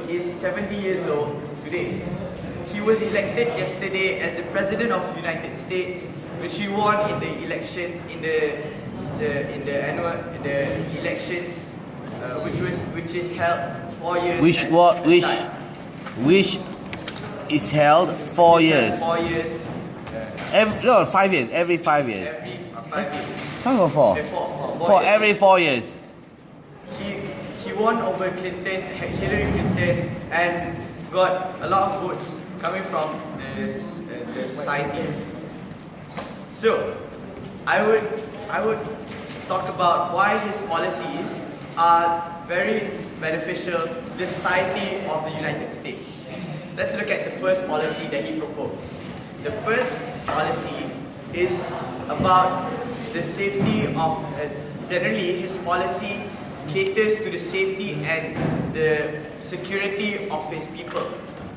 is 70 years old today. He was elected yesterday as the President of the United States, which he won in the election in the elections, which is held 4 years. Which is held 4 years. 4 years. 5 years. Every 5 years. Every 5 years. 5 or 4? For every 4 years. He won over Hillary Clinton, and got a lot of votes coming from the society. So, I would talk about why his policies are very beneficial to the society of the United States. Let's look at the first policy that he proposed. The first policy is about the safety of, generally his policy caters to the safety and the security of his people.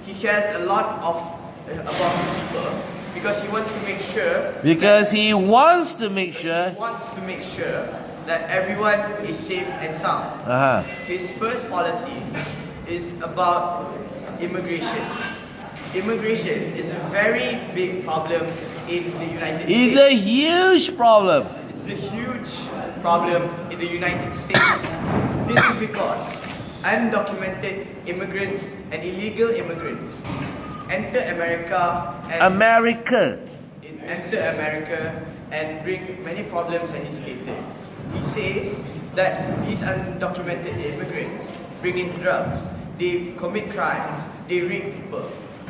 He cares a lot about his people because he wants to make sure that everyone is safe and sound. His first policy is about immigration. Immigration is a very big problem in the United States. It's a huge problem. It's a huge problem in the United States. This is because undocumented immigrants and illegal immigrants enter America and bring many problems, and he stated. He says that these undocumented immigrants bring in drugs, they commit crimes, they rape people.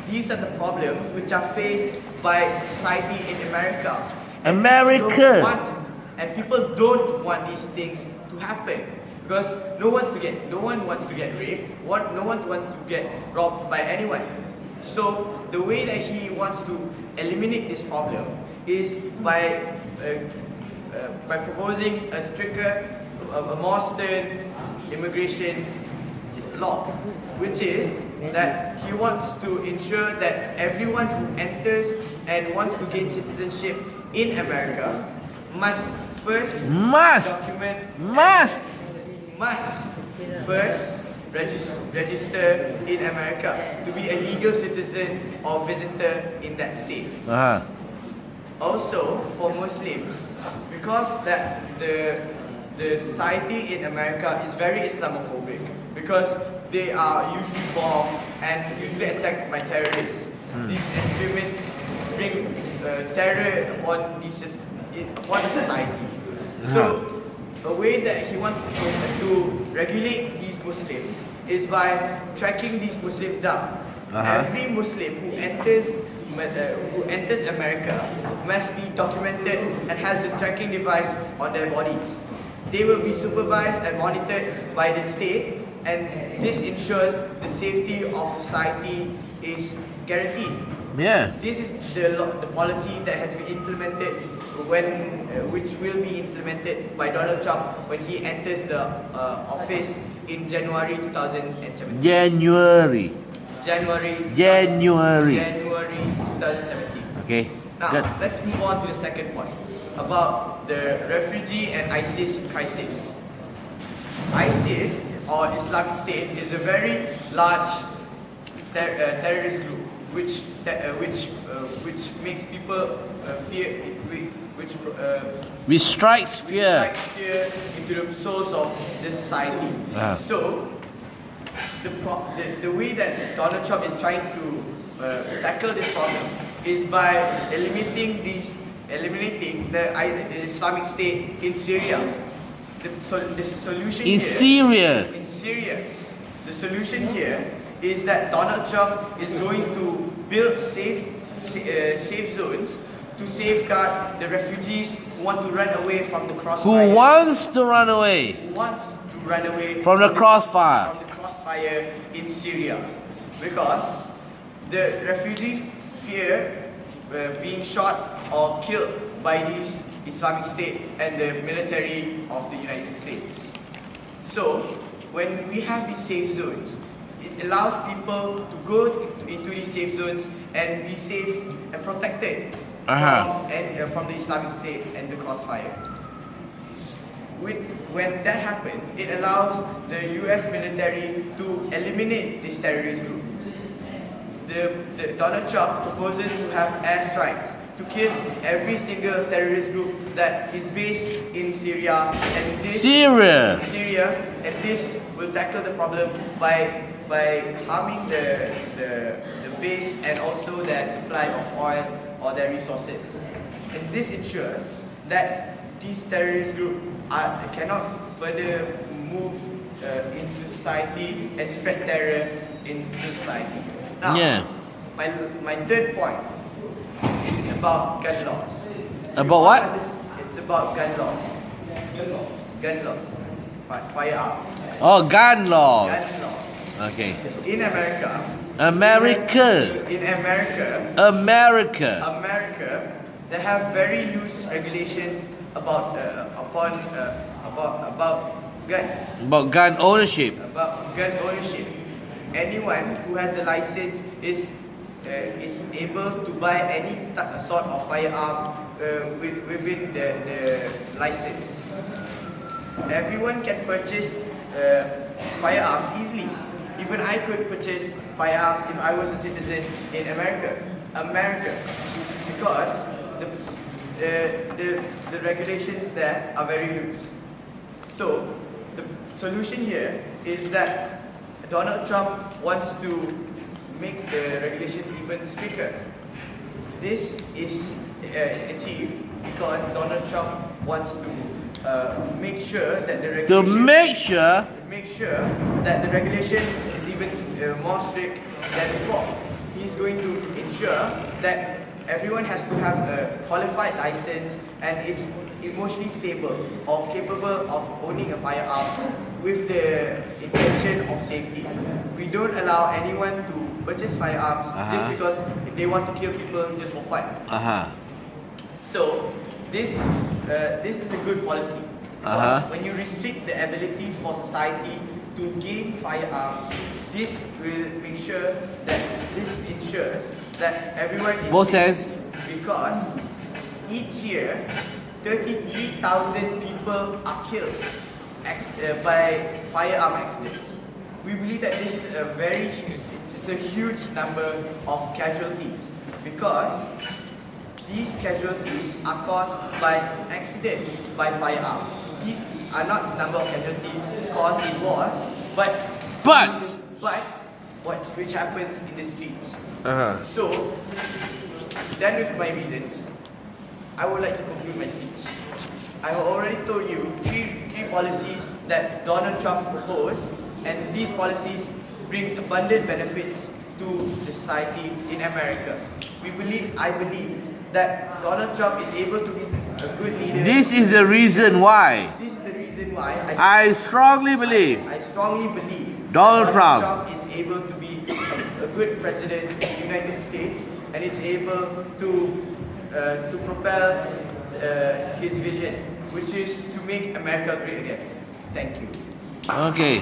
These are the problems which are faced by society in America. And people don't want these things to happen because no one wants to get raped. No one wants to get robbed by anyone. So the way that he wants to eliminate this problem is by proposing a stricter, a more stern immigration law, which is that he wants to ensure that everyone who enters and wants to gain citizenship in America must first register in America to be a legal citizen or visitor in that state. Also, for Muslims, because that the society in America is very Islamophobic, because they are usually bombed and usually attacked by terrorists. These extremists bring terror upon the society. So, a way that he wants to regulate these Muslims is by tracking these Muslims down. Every Muslim who enters America must be documented and has a tracking device on their bodies. They will be supervised and monitored by the state, and this ensures the safety of society is guaranteed. This is the policy that has been implemented which will be implemented by Donald Trump when he enters the office in January 2017. January 2017. Okay. Now, let's move on to the second point about the refugee and ISIS crisis. ISIS, or Islamic State, is a very large terrorist group which makes people fear, which strikes fear into the souls of the society. So, the way that Donald Trump is trying to tackle this problem is by eliminating the Islamic State in Syria. The solution in Syria, the solution here is that Donald Trump is going to build safe zones to safeguard the refugees who want to run away from the crossfire. Who wants to run away from the crossfire in Syria, because the refugees fear being shot or killed by these Islamic State and the military of the United States. So, when we have these safe zones, it allows people to go into these safe zones and be safe and protected from the Islamic State and the crossfire. when that happens, it allows the US military to eliminate this terrorist group. Donald Trump proposes to have airstrikes to kill every single terrorist group that is based in Syria, and this will tackle the problem by harming the base and also their supply of oil or their resources. And this ensures that these terrorist groups cannot further move into society and spread terror into society. Now, my third point, it's about gun laws. About what? It's about gun laws. Gun laws. Firearms. Oh, gun laws. Gun laws. Okay. In America. They have very loose regulations about guns. About gun ownership. About gun ownership. Anyone who has a license is able to buy any sort of firearm within the license. Everyone can purchase firearms easily. Even I could purchase firearms if I was a citizen in America, because the regulations there are very loose. So the solution here is that Donald Trump wants to make the regulations even stricter. This is achieved because Donald Trump wants to make sure that the regulations is even more strict than before. He's going to ensure that everyone has to have a qualified license and is emotionally stable or capable of owning a firearm with the intention of safety. We don't allow anyone to purchase firearms just because they want to kill people just for fun. So this is a good policy, because when you restrict the ability for society to gain firearms, this will make sure that this ensures that everyone is safe, because each year 33,000 people are killed by firearm accidents. We believe that this is a huge number of casualties, because these casualties are caused by accidents by firearms. These are not number of casualties caused in wars, but which happens in the streets. So, done with my reasons, I would like to conclude my speech. I have already told you three policies that Donald Trump proposed, and these policies bring abundant benefits to the society in America. I believe that Donald Trump is able to be a good leader. This is the reason why. I strongly believe Donald Trump is able to be a good president of the United States, and is able to propel his vision, which is to make America great again. Thank you. Okay.